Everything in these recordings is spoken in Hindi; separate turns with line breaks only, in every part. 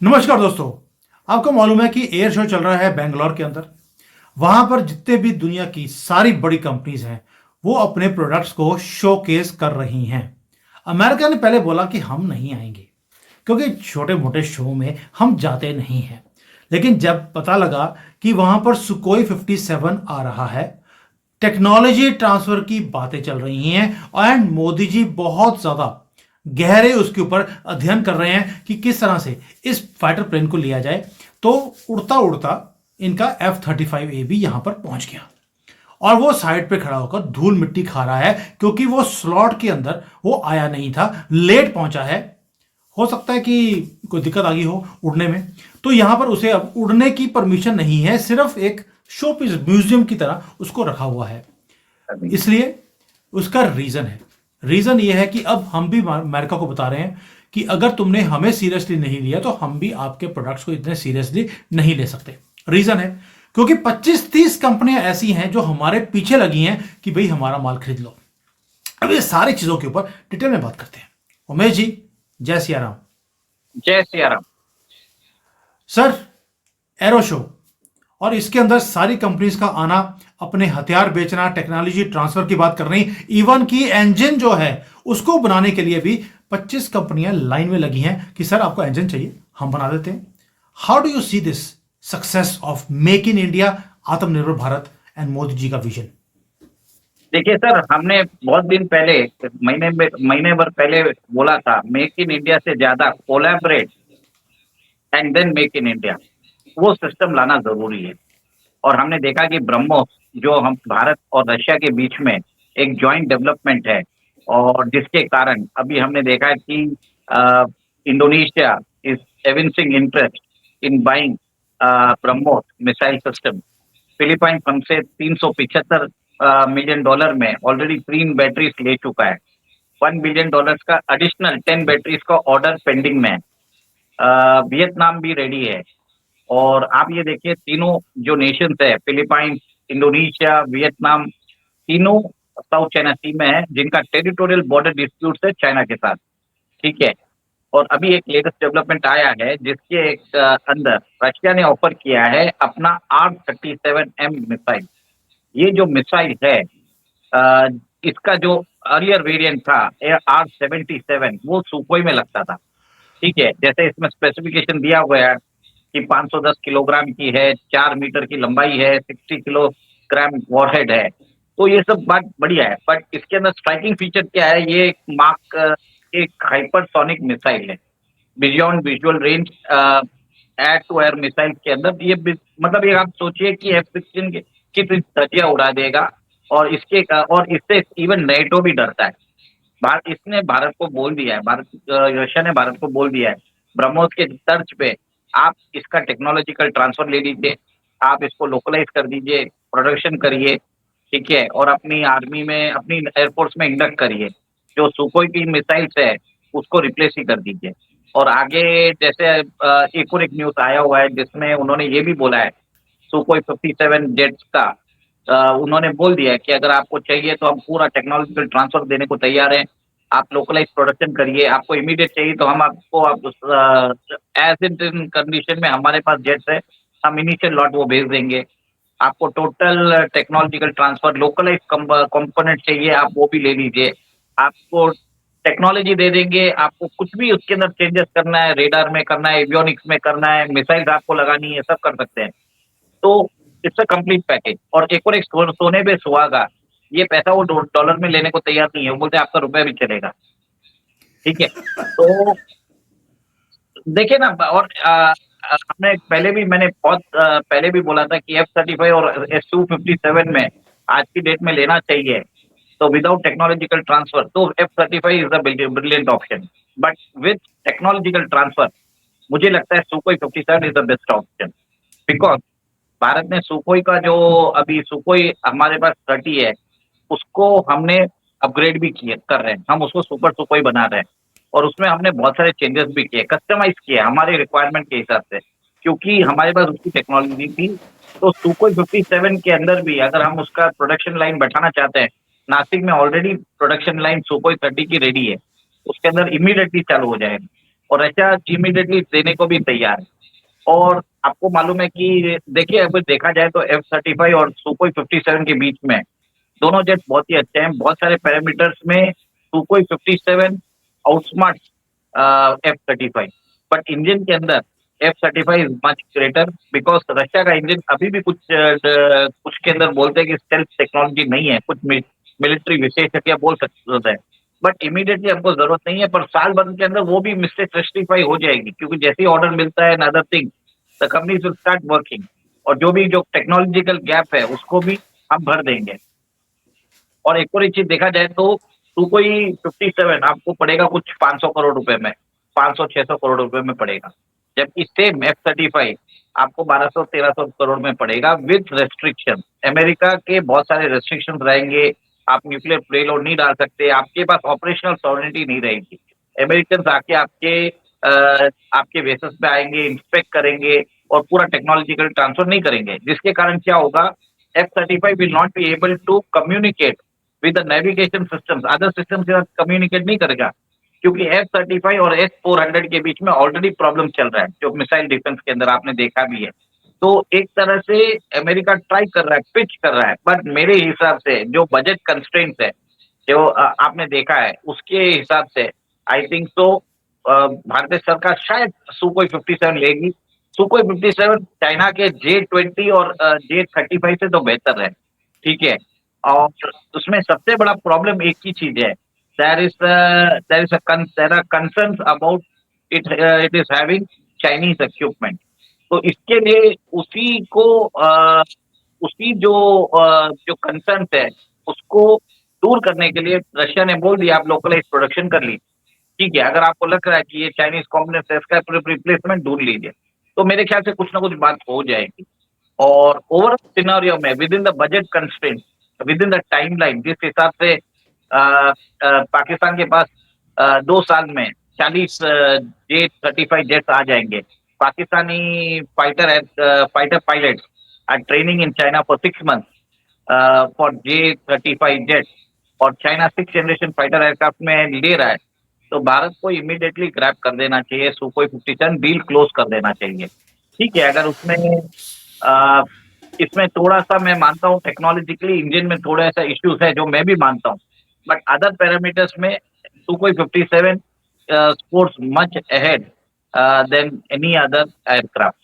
नमस्कार दोस्तों। आपको मालूम है कि एयर शो चल रहा है बेंगलोर के अंदर। वहां पर जितने भी दुनिया की सारी बड़ी कंपनीज हैं वो अपने प्रोडक्ट्स को शोकेस कर रही हैं। अमेरिका ने पहले बोला कि हम नहीं आएंगे क्योंकि छोटे मोटे शो में हम जाते नहीं हैं। लेकिन जब पता लगा कि वहां पर सुकोई 57 आ रहा है, टेक्नोलॉजी ट्रांसफर की बातें चल रही हैं एंड मोदी जी बहुत ज्यादा गहरे उसके ऊपर अध्ययन कर रहे हैं कि किस तरह से इस फाइटर प्लेन को लिया जाए, तो उड़ता उड़ता इनका F-35A भी यहां पर पहुंच गया और वो साइड पे खड़ा होकर धूल मिट्टी खा रहा है क्योंकि वो स्लॉट के अंदर वो आया नहीं था, लेट पहुंचा है। हो सकता है कि कोई दिक्कत आ गई हो उड़ने में, तो यहां पर उसे अब उड़ने की परमिशन नहीं है, सिर्फ एक शो पीस म्यूजियम की तरह उसको रखा हुआ है। इसलिए उसका रीजन ये है कि अब हम भी अमेरिका को बता रहे हैं कि अगर तुमने हमें सीरियसली नहीं लिया तो हम भी आपके प्रोडक्ट्स को इतने सीरियसली नहीं ले सकते। रीजन है क्योंकि 25-30 कंपनियां ऐसी हैं जो हमारे पीछे लगी हैं कि भाई हमारा माल खरीद लो। अब ये सारी चीजों के ऊपर डिटेल में बात करते हैं। उमेश जी, जय सिया राम।
जय Siya Ram.
Sir, arrow show और इसके अंदर सारी कंपनीज का आना, अपने हथियार बेचना, टेक्नोलॉजी ट्रांसफर की बात कर रही, इवन की इंजन जो है उसको बनाने के लिए भी 25 कंपनियां लाइन में लगी हैं कि सर आपको इंजन चाहिए, हम बना देते हैं। How do you see this success of make in India, आत्मनिर्भर भारत एंड मोदी जी का विजन?
देखिए सर, हमने बहुत दिन पहले, महीने भर पहले बोला था, मेक इन इंडिया से ज्यादा collaborate and then make in India, वो सिस्टम लाना जरूरी है। और हमने देखा कि ब्रह्मोस, जो हम भारत और रशिया के बीच में एक जॉइंट डेवलपमेंट है, और जिसके कारण अभी हमने देखा है कि Indonesia is evincing interest in buying BrahMos missile system. Philippine हमसे $375 मिलियन में ऑलरेडी 3 बैटरीज ले चुका है। $1 बिलियन का एडिशनल 10 बैटरीज का ऑर्डर पेंडिंग में है। वियतनाम भी रेडी है। और आप ये देखिए, तीनों जो नेशंस है, फिलीपाइन, इंडोनेशिया, वियतनाम, तीनों साउथ चाइना सी में है, जिनका टेरिटोरियल बॉर्डर डिस्प्यूट है चाइना के साथ। ठीक है। और अभी एक लेटेस्ट डेवलपमेंट आया है जिसके अंदर रशिया ने ऑफर किया है अपना R-37M मिसाइल। ये जो मिसाइल है, अ, इसका जो अर्लियर वेरिएंट था R-77, वो सुखोई में लगता था। ठीक है। जैसे इसमें स्पेसिफिकेशन दिया हुआ है कि 510 किलोग्राम की है, 4 मीटर की लंबाई है, 60 किलोग्राम वॉरहेड है। तो ये सब बात बढ़िया है, बट इसके अंदर स्ट्राइकिंग फीचर क्या है, ये एक हाइपरसोनिक मिसाइल है, beyond visual range air to air missile के अंदर। मतलब ये आप सोचिए कि F-16 की धज्जियां उड़ा देगा। और इससे इवन नेटो भी डरता है। इसने भारत को बोल दिया है, रशिया ने भारत को बोल दिया है, ब्रह्मोस के तर्ज पे आप इसका टेक्नोलॉजिकल ट्रांसफर ले लीजिए, आप इसको लोकलाइज कर दीजिए, प्रोडक्शन करिए। ठीक है। और अपनी आर्मी में, अपनी एयरफोर्स में इंडक्ट करिए। जो सुखोई की मिसाइल्स है उसको रिप्लेस ही कर दीजिए। और आगे जैसे एक और एक न्यूज आया हुआ है जिसमें उन्होंने ये भी बोला है, सुखोई 57 जेट्स का उन्होंने बोल दिया है कि अगर आपको चाहिए तो हम पूरा टेक्नोलॉजिकल ट्रांसफर देने को तैयार हैं। आप लोकलाइज प्रोडक्शन करिए, आपको इमीडिएट चाहिए तो हम आपको, आप एज इन कंडीशन में हमारे पास जेट्स है, हम इनिशियल लॉट वो भेज देंगे। आपको total technological transfer, localise component चाहिए, आप वो भी ले लीजिए। आपको टेक्नोलॉजी दे देंगे, आपको कुछ भी उसके अंदर चेंजेस करना है, रेडार में करना है, एवियोनिक्स में करना है, मिसाइल्स आपको लगानी है, सब कर सकते हैं। तो इट्स अ कंप्लीट पैकेज। और एक सोने पे सुहागा, ये पैसा वो डॉलर में लेने को तैयार नहीं है, वो बोलते हैं आपका रुपया भी चलेगा। ठीक है। तो देखिए ना, और हमने पहले भी, मैंने बहुत पहले भी बोला था कि F-35 और Su-57 में आज की डेट में लेना चाहिए। तो विदाउट टेक्नोलॉजिकल ट्रांसफर तो F-35 is the brilliant option, but with technological transfer मुझे लगता है Sukhoi 57 is the best option. Because Bharat ने सुखोई का जो, अभी सुखोई हमारे पास 30 है, उसको हमने अपग्रेड भी किए कर रहे हैं, हम उसको सुपर सुखोई बना रहे हैं। और उसमें हमने बहुत सारे चेंजेस भी किए, कस्टमाइज किए हमारे रिक्वायरमेंट के हिसाब से, क्योंकि हमारे पास उसकी टेक्नोलॉजी थी। तो सुखोई 57 के अंदर भी अगर हम उसका प्रोडक्शन लाइन बैठाना चाहते हैं, नासिक में ऑलरेडी प्रोडक्शन लाइन सुखोई 30 की रेडी है, उसके अंदर इमीडिएटली चालू हो जाएगा। और रशिया इमीडिएटली देने को भी तैयार है। और आपको मालूम है कि देखिए, अगर देखा जाए तो F-35 और सुखोई 57 के बीच में दोनों जेट बहुत ही अच्छे हैं। बहुत सारे पैरामीटर्स में सुखोई 57 आउटस्मार्ट्स F-35, बट इंजन के अंदर F-35 is much greater, because Russia का इंजन अभी भी कुछ के अंदर बोलते हैं कि स्टेल्थ टेक्नोलॉजी नहीं है, कुछ मिलिट्री विशेषज्ञ बोल सकते हैं, बट इमीडिएटली हमको जरूरत नहीं है, पर साल भर के अंदर वो भी मिस्टेक रेस्टिफाई हो जाएगी, क्योंकि जैसे ही ऑर्डर मिलता है other thing the company will start working, और जो टेक्नोलॉजिकल गैप है उसको भी हम भर देंगे। और एक और एक चीज देखा जाए तो सुकोई 57 आपको पड़ेगा कुछ 500 करोड़ रुपए में, 500-600 करोड़ रुपए में पड़ेगा, जबकि सेम F-35 आपको 1200-1300 करोड़ में पड़ेगा विथ रेस्ट्रिक्शन। अमेरिका के बहुत सारे रेस्ट्रिक्शन रहेंगे, आप न्यूक्लियर पेलोड नहीं डाल सकते, आपके पास ऑपरेशनल सॉवरेनिटी नहीं रहेगी। अमेरिकन आके आपके बेसिस पे आएंगे, इंस्पेक्ट करेंगे और पूरा टेक्नोलॉजिकल ट्रांसफर नहीं करेंगे, जिसके कारण क्या होगा, F-35 will not be able to communicate with the navigation systems, other system के साथ कम्युनिकेट नहीं करेगा, क्योंकि F-35 और S-400 के बीच में ऑलरेडी प्रॉब्लम चल रहा है, जो मिसाइल डिफेंस के अंदर आपने देखा भी है। तो एक तरह से अमेरिका ट्राई कर रहा है, पिच कर रहा है, बट मेरे हिसाब से जो बजट कंस्ट्रेंट्स है, जो आपने देखा है, उसके हिसाब से आई थिंक तो भारतीय सरकार शायद सुकोई 57 लेगी। सुकोई 57 चाइना के J-20 और J-35 से तो बेहतर है, ठीक है। और उसमें सबसे बड़ा प्रॉब्लम एक ही चीज है, there are concerns about it is having Chinese equipment। तो इसके लिए जो कंसर्न है उसको दूर करने के लिए रशिया ने बोल दिया आप लोकलाइज प्रोडक्शन कर ली, ठीक है। अगर आपको लग रहा है कि ये चाइनीज कॉम्पोनेंट है, इसका रिप्लेसमेंट ढूंढ लीजिए, तो मेरे ख्याल से कुछ ना कुछ बात हो जाएगी। और ओवरऑल सिनेरियो में with in the budget constraint, with in the timeline, जिस हिसाब से पाकिस्तान के पास 2 साल में 40 J-35 जेट्स आ जाएंगे। Pakistani fighter pilots are training in China for 6 months for J-35 jet, और China 6th generation fighter aircraft में ले रहा है, तो भारत को इमीडिएटली ग्रैब कर देना चाहिए, सुकोई 57 डील क्लोज कर देना चाहिए, ठीक है। अगर उसमें इसमें थोड़ा सा मैं मानता हूँ टेक्नोलॉजिकली इंजन में थोड़ा ऐसा इश्यूज है जो मैं भी मानता हूँ, बट अदर पैरामीटर्स में Sukhoi 57 scores much ahead than any other aircraft.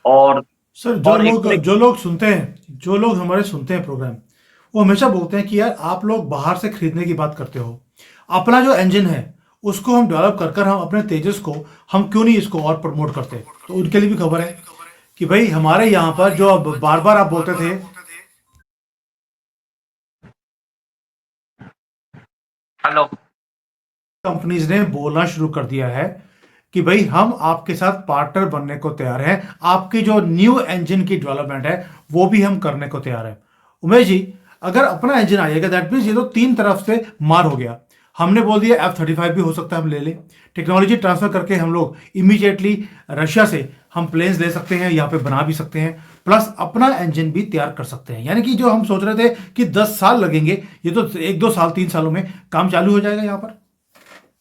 और
सर
एक
जो लोग हमारे सुनते हैं प्रोग्राम, वो हमेशा बोलते हैं कि यार आप लोग बाहर से खरीदने की बात करते हो, अपना जो इंजन है उसको हम डेवलप कर कर हम अपने तेजस को हम क्यों नहीं इसको और प्रमोट करते। तो उनके लिए भी खबर है कि भाई हमारे यहाँ पर जो अब बार बार आप बोलते थे,
हेलो,
कंपनीज ने बोलना शुरू कर दिया है कि भाई हम आपके साथ पार्टनर बनने को तैयार हैं, आपकी जो न्यू इंजन की डेवलपमेंट है वो भी हम करने को तैयार है। उमेश जी, अगर अपना इंजन आएगा दैट मीन्स ये तो 3 तरफ से मार हो गया। हमने बोल दिया F-35 भी हो सकता है हम ले लें, टेक्नोलॉजी ट्रांसफर करके हम लोग इमीडिएटली रशिया से हम प्लेन्स ले सकते हैं, यहाँ पे बना भी सकते हैं, प्लस अपना इंजन भी तैयार कर सकते हैं। यानी कि जो हम सोच रहे थे कि 10 साल लगेंगे, ये तो 1-2 साल 3 सालों में काम चालू हो जाएगा यहाँ पर।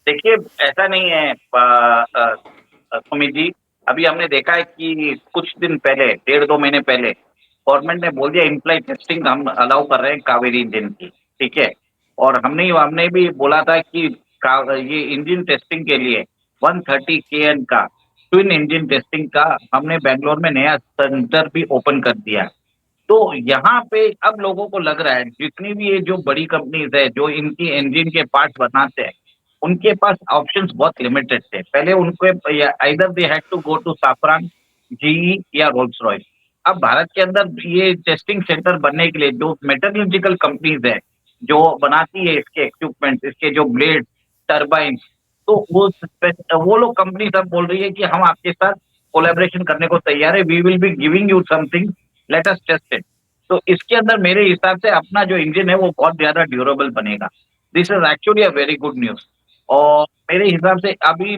देखिए ऐसा नहीं है सुमित जी, अभी हमने देखा है कि कुछ दिन पहले, 1.5-2 महीने पहले गवर्नमेंट ने बोल दिया इन फ्लाइट टेस्टिंग हम अलाउ कर रहे हैं कावेरी इंजन की, ठीक है। और हमने भी बोला था कि ये इंजन टेस्टिंग के लिए 130 KN का ट्विन इंजन टेस्टिंग का हमने बेंगलोर में नया सेंटर भी ओपन कर दिया। तो यहाँ पे अब लोगों को लग रहा है जितनी भी ये जो बड़ी कंपनीज है जो इनकी इंजन के पार्ट्स बनाते हैं, उनके पास ऑप्शंस बहुत लिमिटेड थे। पहले उनको either they had to go to Safran, GE या रोल्स रॉयस। अब भारत के अंदर ये टेस्टिंग सेंटर बनने के लिए जो मेटलर्जिकल कंपनीज है जो बनाती है इसके इक्विपमेंट, इसके जो ब्लेड, टर्बाइन, तो वो लोग कंपनी सब बोल रही है कि हम आपके साथ कोलैबोरेशन करने को तैयार है, we will be giving you something, let us test it. तो इसके अंदर मेरे हिसाब से अपना जो इंजन है वो बहुत ज्यादा ड्यूरेबल बनेगा। This is actually a very good news. और मेरे हिसाब से अभी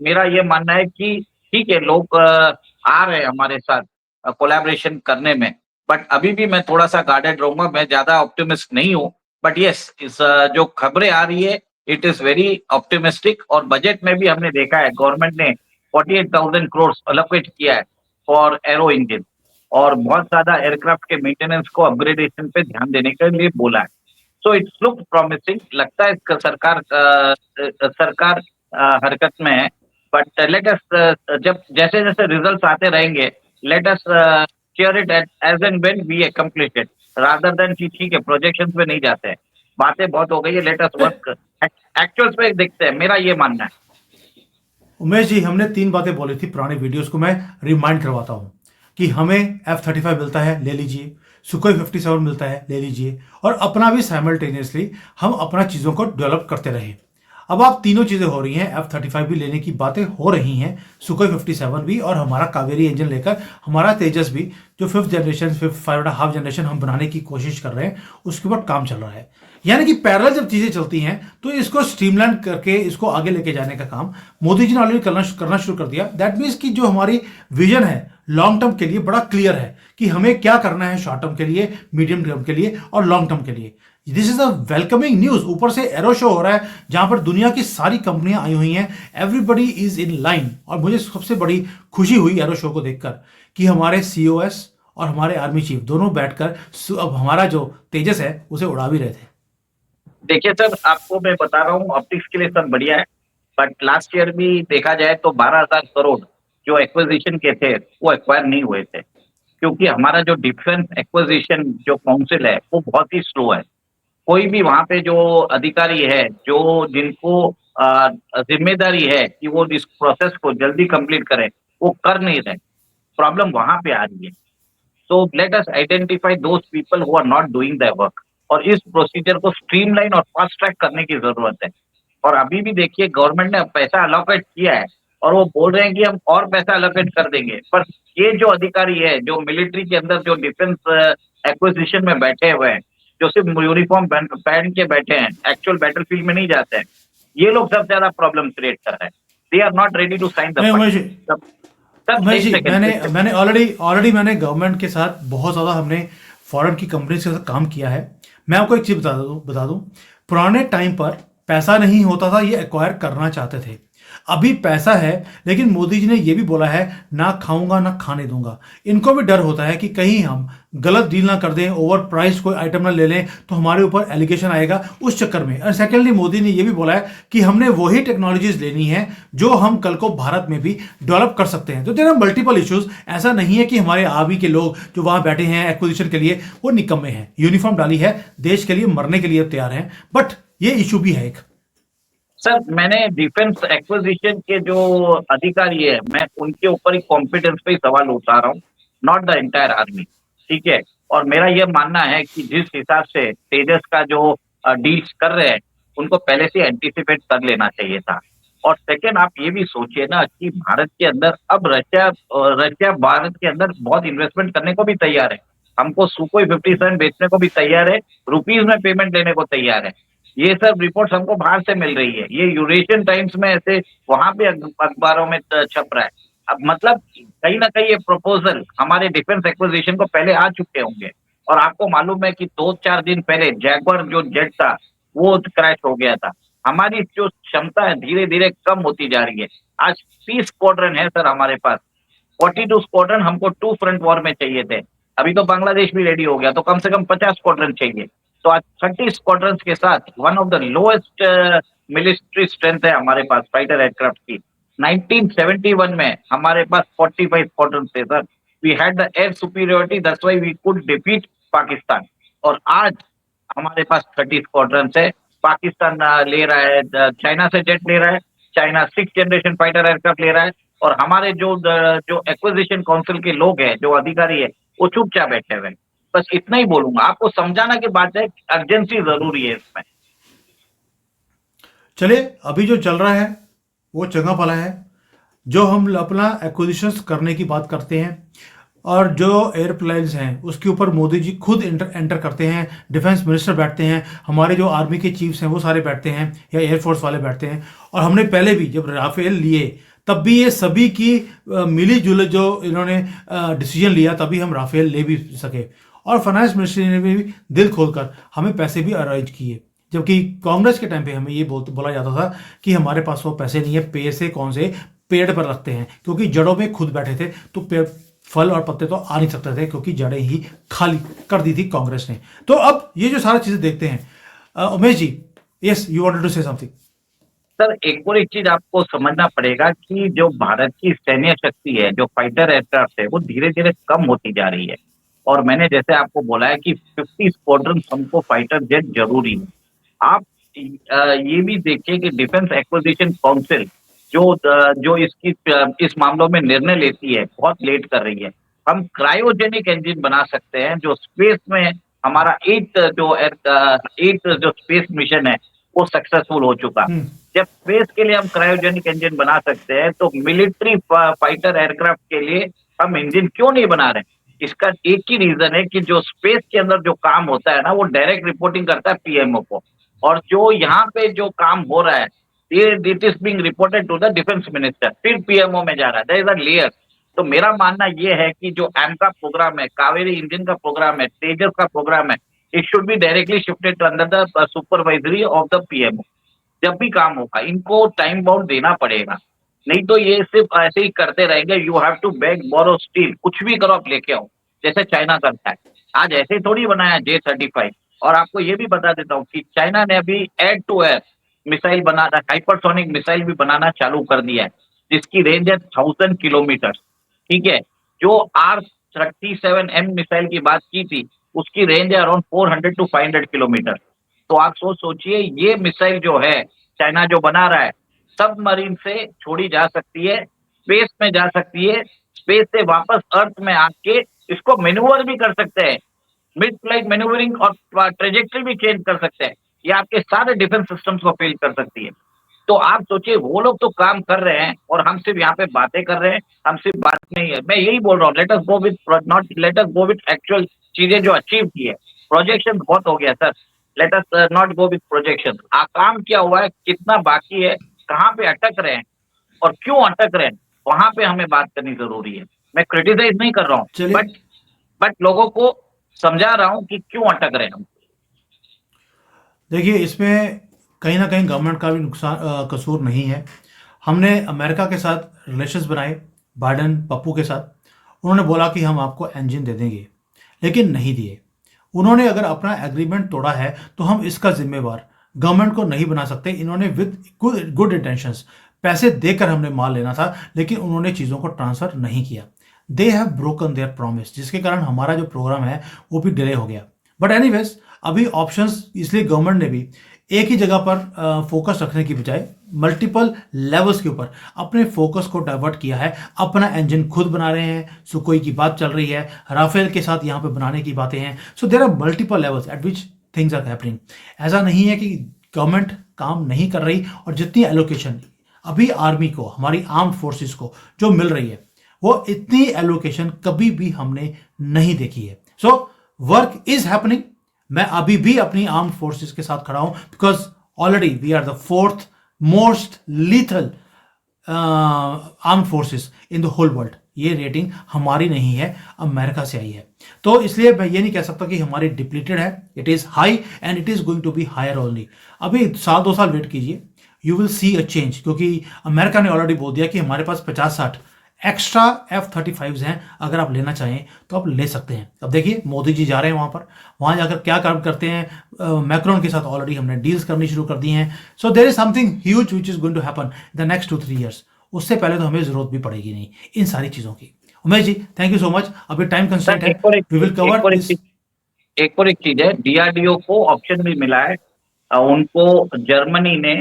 मेरा ये मानना है कि ठीक है लोग आ रहे हैं हमारे साथ कोलैबोरेशन करने में, बट अभी भी मैं थोड़ा सा गार्डेड रहूंगा, मैं ज्यादा ऑप्टिमिस्ट नहीं हूँ। बट यस, इस जो खबरें आ रही है इट इज वेरी ऑप्टिमिस्टिक। और बजट में भी हमने देखा है गवर्नमेंट ने 48,000 करोड़ अलोकेट किया है फॉर एरो इंजन, और बहुत ज्यादा एयरक्राफ्ट के मेंटेनेंस को अपग्रेडेशन पे ध्यान देने के लिए बोला है। सो इट्स लुक प्रॉमिसिंग, लगता है इसका सरकार हरकत में है। बट लेट अस, जब जैसे जैसे रिजल्ट्स आते रहेंगे, let us share it as and when we accomplish it, rather than कि ठीक है प्रोजेक्शंस पे नहीं जाते हैं, बातें बहुत हो गई है, लेट अस वर्क एक्चुअल्स पे देखते हैं, मेरा ये मानना है।
उमेश जी, हमने 3 बातें बोली थी पुराने वीडियोस को मैं रिमाइंड करवाता हूँ कि हमें F-35 मिलता है, ले लीजिए, सुखोई 57 मिलता है, ले लीजिए, और अपना भी साइमल्टेनियसली हम अपना चीज़ों को डेवलप करते रहे। अब आप तीनों चीज़ें हो रही हैं, F-35 भी लेने की बातें हो रही हैं, सुखोई 57 भी, और हमारा कावेरी इंजन लेकर हमारा तेजस भी, जो 5th जनरेशन 5.5 जनरेशन हम बनाने की कोशिश कर रहे हैं, उसके ऊपर काम चल रहा है। यानी कि पैरेलल जब चीज़ें चलती हैं तो इसको स्ट्रीमलाइन करके इसको आगे लेके जाने का काम मोदी जी ने ऑलरेडी करना शुरू कर दिया। दैट मीन्स कि जो हमारी विजन है लॉन्ग टर्म के लिए बड़ा क्लियर है कि हमें क्या करना है शॉर्ट टर्म के लिए, मीडियम टर्म के लिए और लॉन्ग टर्म के लिए। This is a welcoming news. ऊपर से एरो शो हो रहा है जहां पर दुनिया की सारी कंपनियां आई हुई हैं, एवरीबडी इज इन लाइन। और मुझे सबसे बड़ी खुशी हुई एरो शो को देखकर कि हमारे COS और हमारे आर्मी चीफ दोनों बैठकर अब हमारा जो तेजस है उसे उड़ा भी रहे थे।
देखिए सर, आपको मैं बता रहा हूँ, ऑप्टिक्स के लिए सब बढ़िया है, बट लास्ट ईयर भी देखा जाए तो 12,000 करोड़ जो एक्विजिशन के थे वो एक्वायर नहीं हुए थे, क्योंकि हमारा जो डिफेंस एक्विजिशन जो काउंसिल है वो बहुत ही स्लो है। कोई भी वहां पे जो अधिकारी है, जो जिनको जिम्मेदारी है कि वो इस प्रोसेस को जल्दी कंप्लीट करें, वो कर नहीं रहे। प्रॉब्लम वहां पे आ रही है। So let us identify those people who are not doing the work, और इस प्रोसीजर को स्ट्रीमलाइन और फास्ट ट्रैक करने की जरूरत है। और अभी भी देखिए गवर्नमेंट ने पैसा अलोकेट किया है और वो बोल रहे हैं कि हम और पैसा अलोकेट कर देंगे, पर ये जो अधिकारी है जो मिलिट्री के अंदर जो डिफेंस एक्विजिशन में बैठे हुए हैं, जो सिर्फ यूनिफॉर्म पहन के बैठे हैं, एक्चुअल बैटलफील्ड में नहीं जाते हैं, ये लोग सबसे ज्यादा प्रॉब्लम क्रिएट कर रहे हैं। They are not ready to sign the
नहीं उमेश जी,
सब
उमेश
एक
जी,
सेकंड।
मैंने ऑलरेडी मैंने गवर्नमेंट के साथ बहुत ज़्यादा हमने फॉरेन की कंपनीज के साथ काम किया है। मैं आपको एक चीज़ बता दूं, पुराने टाइम पर पैसा नहीं होता था, ये एक्वायर करना चाहते थे। अभी पैसा है, लेकिन मोदी जी ने ये भी बोला है ना खाऊंगा ना खाने दूंगा। इनको भी डर होता है कि कहीं हम गलत डील ना कर दें, ओवर प्राइस कोई आइटम ना ले लें तो हमारे ऊपर एलिगेशन आएगा उस चक्कर में। और सेकेंडली मोदी ने ये भी बोला है कि हमने वही टेक्नोलॉजीज लेनी है जो हम कल को भारत में भी डेवलप कर सकते हैं। तो देर आर मल्टीपल इश्यूज। ऐसा नहीं है कि हमारे आर्मी के लोग जो वहां बैठे हैं एक्विजिशन के लिए वो निकम्मे हैं, यूनिफॉर्म डाली है, देश के लिए मरने के लिए तैयार हैं, बट ये इशू भी है एक।
सर, मैंने डिफेंस एक्विजिशन के जो अधिकारी है, मैं उनके ऊपर ही कॉम्पिटेंस पे ही सवाल उठा रहा हूँ, नॉट द एंटायर आर्मी। ठीक है, और मेरा यह मानना है कि जिस हिसाब से तेजस का जो डील्स कर रहे हैं, उनको पहले से एंटीसिपेट कर लेना चाहिए था। और सेकेंड, आप ये भी सोचिए ना कि भारत के अंदर अब रशिया भारत के अंदर बहुत इन्वेस्टमेंट करने को भी तैयार है, हमको सुकोई 57 बेचने को भी तैयार है, रुपीज में पेमेंट लेने को तैयार है। ये सब रिपोर्ट्स हमको बाहर से मिल रही है, ये यूरेशियन टाइम्स में ऐसे वहां पे अखबारों में छप रहा है। अब मतलब कहीं ना कहीं ये प्रपोजल हमारे डिफेंस एक्विजिशन को पहले आ चुके होंगे। और आपको मालूम है कि 2-4 दिन पहले जैगुआर जो जेट था वो क्रैश हो गया था। हमारी जो क्षमता है धीरे धीरे कम होती जा रही है। आज 30 स्क्वाड्रन है सर हमारे पास, 42 स्क्वाड्रन हमको 2 फ्रंट वॉर में चाहिए थे। अभी तो बांग्लादेश भी रेडी हो गया, तो कम से कम 50 स्क्वाड्रन चाहिए। तो आज 30 स्क्वाड्रन के साथ one of the lowest military strength है हमारे पास फाइटर एयरक्राफ्ट की। 1971 में हमारे पास 45 स्क्वाड्रन थे sir. We had the air superiority, that's why we could defeat Pakistan. और आज हमारे पास 30 स्क्वाड्रन है। पाकिस्तान ले रहा है, चाइना से जेट ले रहा है, China 6th generation fighter aircraft ले रहा है, और हमारे जो एक्विजिशन काउंसिल के लोग हैं, जो अधिकारी है, वो चुपचाप बैठे हुए हैं। बस इतना ही बोलूंगा, आपको समझाना की बात है, अर्जेंसी जरूरी है इसमें।
चलिए, अभी जो चल रहा है वो चंगा भला है। जो हम अपना एक्विजिशंस करने की बात करते हैं और जो एयरप्लेन्स हैं उसके ऊपर मोदी जी खुद एंटर करते हैं, डिफेंस मिनिस्टर बैठते हैं, हमारे जो आर्मी के चीफ्स हैं वो सारे बैठते हैं या एयरफोर्स वाले बैठते हैं। और हमने पहले भी जब राफेल लिए तब भी ये सभी की मिली जुले जो इन्होंने डिसीजन लिया, तभी हम राफेल ले भी सके। और फाइनेंस मिनिस्ट्री ने भी दिल खोलकर हमें पैसे भी अरेंज किए। जबकि कांग्रेस के टाइम पे हमें ये बोला जाता था कि हमारे पास वो पैसे नहीं है, पैसे कौन से पेड़ पर रखते हैं, क्योंकि जड़ों में खुद बैठे थे तो पेड़ फल और पत्ते तो आ नहीं सकते थे, क्योंकि जड़ें ही खाली कर दी थी कांग्रेस ने। तो अब ये जो सारी चीजें देखते हैं, Umesh ji, yes you wanted to say something.
Sir एक और एक चीज आपको समझना पड़ेगा कि जो भारत की सैन्य शक्ति है, जो फाइटर एयरक्राफ्ट है, वो धीरे धीरे कम होती जा रही है। और मैंने जैसे आपको बोला है कि 50 स्क्वाड्रन हमको फाइटर जेट जरूरी है। आप ये भी देखिए कि डिफेंस एक्विजिशन काउंसिल जो इस मामलों में निर्णय लेती है, बहुत लेट कर रही है। हम क्रायोजेनिक इंजन बना सकते हैं जो स्पेस में हमारा एट जो स्पेस मिशन है वो सक्सेसफुल हो चुका। जब स्पेस के लिए हम क्रायोजेनिक इंजन बना सकते हैं तो मिलिट्री फाइटर एयरक्राफ्ट के लिए हम इंजन क्यों नहीं बना रहे? इसका एक ही रीजन है कि जो स्पेस के अंदर जो काम होता है ना, वो डायरेक्ट रिपोर्टिंग करता है पीएमओ को, और जो यहाँ पे जो काम हो रहा है it is being reported to the defence minister, फिर पीएमओ में जा रहा है। There is a layer. तो मेरा मानना यह है कि जो एमका प्रोग्राम है, कावेरी इंजन का प्रोग्राम है, तेजस का प्रोग्राम है, it should be directly shifted under the supervisory of the PMO. जब भी काम होगा इनको टाइम बाउंड देना पड़ेगा, नहीं तो ये सिर्फ ऐसे ही करते रहेंगे। You have to beg borrow steal, कुछ भी करो आप लेके आओ, जैसे चाइना करता है। आज ऐसे थोड़ी बनाया J-35। और आपको ये भी बता देता हूँ कि चाइना ने अभी एयर टू एयर मिसाइल बनाना, हाइपरसोनिक मिसाइल भी बनाना चालू कर दिया है, जिसकी रेंज है 1000 किलोमीटर। ठीक है। जो R-37M मिसाइल की बात की थी, उसकी रेंज है अराउंड 400 to 500 किलोमीटर। तो आप सोचिए ये मिसाइल जो है चाइना जो बना रहा है, सबमरीन से छोड़ी जा सकती है, स्पेस में जा सकती है, स्पेस से वापस अर्थ में आके इसको मैन्यूवर भी कर सकते हैं, मिड फ्लाइट मैन्यूवरिंग और ट्रेजेक्टरी भी चेंज कर सकते हैं। ये आपके सारे डिफेंस सिस्टम्स को फेल कर सकती है। तो आप सोचिए वो लोग तो काम कर रहे हैं और हम सिर्फ यहाँ पे बातें कर रहे हैं। हम सिर्फ बात नहीं है, मैं यही बोल रहा हूँ, let us go with not let us go with actual चीजें जो अचीव की है। प्रोजेक्शन बहुत हो गया sir, let us not go with projection. काम क्या हुआ है, कितना बाकी है, कहाँ पे अटक रहे हैं और क्यों अटक रहे हैं, वहां पे हमें बात करनी जरूरी है। मैं क्रिटिसाइज नहीं कर रहा हूँ,
चलिए,
बट लोगों को समझा रहा हूँ कि क्यों अटक रहे हैं हम।
देखिए इसमें कहीं ना कहीं गवर्नमेंट का भी कसूर नहीं है। हमने अमेरिका के साथ रिलेशंस बनाए, बाइडन पप्पू के साथ। उन्होंने बोला कि हम आपको इंजन दे देंगे, लेकिन नहीं दिए। उन्होंने अगर अपना एग्रीमेंट तोड़ा है तो हम इसका जिम्मेवार गवर्नमेंट को नहीं बना सकते। इन्होंने विद गुड इंटेंशंस पैसे देकर हमने माल लेना था, लेकिन उन्होंने चीज़ों को ट्रांसफर नहीं किया। They have broken their promise, जिसके कारण हमारा जो प्रोग्राम है वो भी डिले हो गया। बट एनीवेज, अभी ऑप्शंस, इसलिए गवर्नमेंट ने भी एक ही जगह पर फोकस रखने की बजाय मल्टीपल लेवल्स के ऊपर अपने फोकस को डाइवर्ट किया है। अपना इंजन खुद बना रहे हैं, सुकोई की बात चल रही है, राफेल के साथ यहाँ पे बनाने की बातें हैं। So there are multiple levels at which things are happening. ऐसा नहीं है कि गवर्नमेंट काम नहीं कर रही, और जितनी एलोकेशन अभी आर्मी को, हमारी आर्म्ड फोर्सेस को जो मिल रही है, वो इतनी एलोकेशन कभी भी हमने नहीं देखी है। So work is happening. मैं अभी भी अपनी आर्म्ड फोर्सेस के साथ खड़ा हूं, because already we are the fourth most lethal armed forces in the whole world. ये रेटिंग हमारी नहीं है, अमेरिका से आई है। तो इसलिए मैं ये नहीं कह सकता कि हमारी डिप्लीटेड है। It is high and it is going to be higher only. अभी साल 2 साल वेट कीजिए, you will see a change, क्योंकि अमेरिका ने ऑलरेडी बोल दिया कि हमारे पास 50-60 एक्स्ट्रा F-35s हैं। अगर आप लेना चाहें तो आप ले सकते हैं। अब देखिए मोदी जी जा रहे हैं वहाँ पर, वहाँ जाकर क्या काम करते हैं। मैक्रोन के साथ ऑलरेडी हमने डील्स करनी शुरू कर दी हैं। So there is something huge which is going to happen the next 2-3 years. उससे पहले तो हमें जरूरत भी पड़ेगी नहीं इन सारी चीज़ों की। Umesh ji, thank you so much. अभी टाइम कंस्ट्रेंट है, वी विल कवर दिस।
एक और एक चीज है, डीआरडीओ को ऑप्शन भी मिला है। उनको जर्मनी ने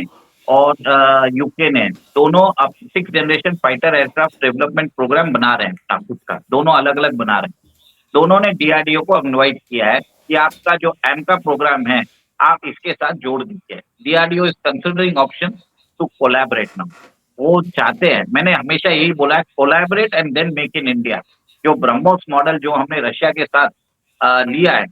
और यूके ने दोनों अब 6th generation fighter aircraft development programme बना रहे हैं खुद का, दोनों अलग अलग बना रहे हैं। दोनों ने डीआरडीओ को इनवाइट किया है कि आपका जो एमका प्रोग्राम है आप इसके साथ जोड़ दीजिए। DRDO is considering option to collaborate now. वो चाहते हैं, मैंने हमेशा यही बोला है, collaborate and then make in India. जो ब्रह्मोस मॉडल जो हमने रशिया के साथ लिया है,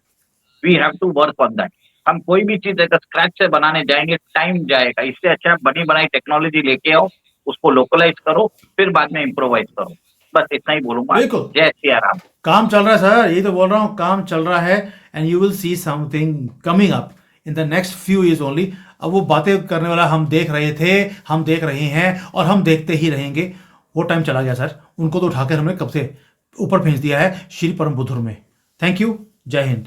we have to work on that. हम कोई भी चीज अगर स्क्रैच से बनाने जाएंगे टाइम जाएगा, इससे अच्छा बनी बनाई टेक्नोलॉजी लेके आओ, उसको लोकलाइज करो, फिर बाद में इम्प्रोवाइज करो। बस इतना ही बोलूंगा।
बिल्कुल,
जय सिया राम।
काम चल रहा है सर, यही तो बोल रहा हूँ, काम चल रहा है and you will see something coming up in the next few years only. अब वो बातें करने वाला हम देख रहे थे, हम देख रहे हैं और हम देखते ही रहेंगे। वो टाइम चला गया सर, उनको तो उठाकर हमने कब से ऊपर भेज दिया है श्री परम बुद्धुर में। थैंक यू, जय हिंद।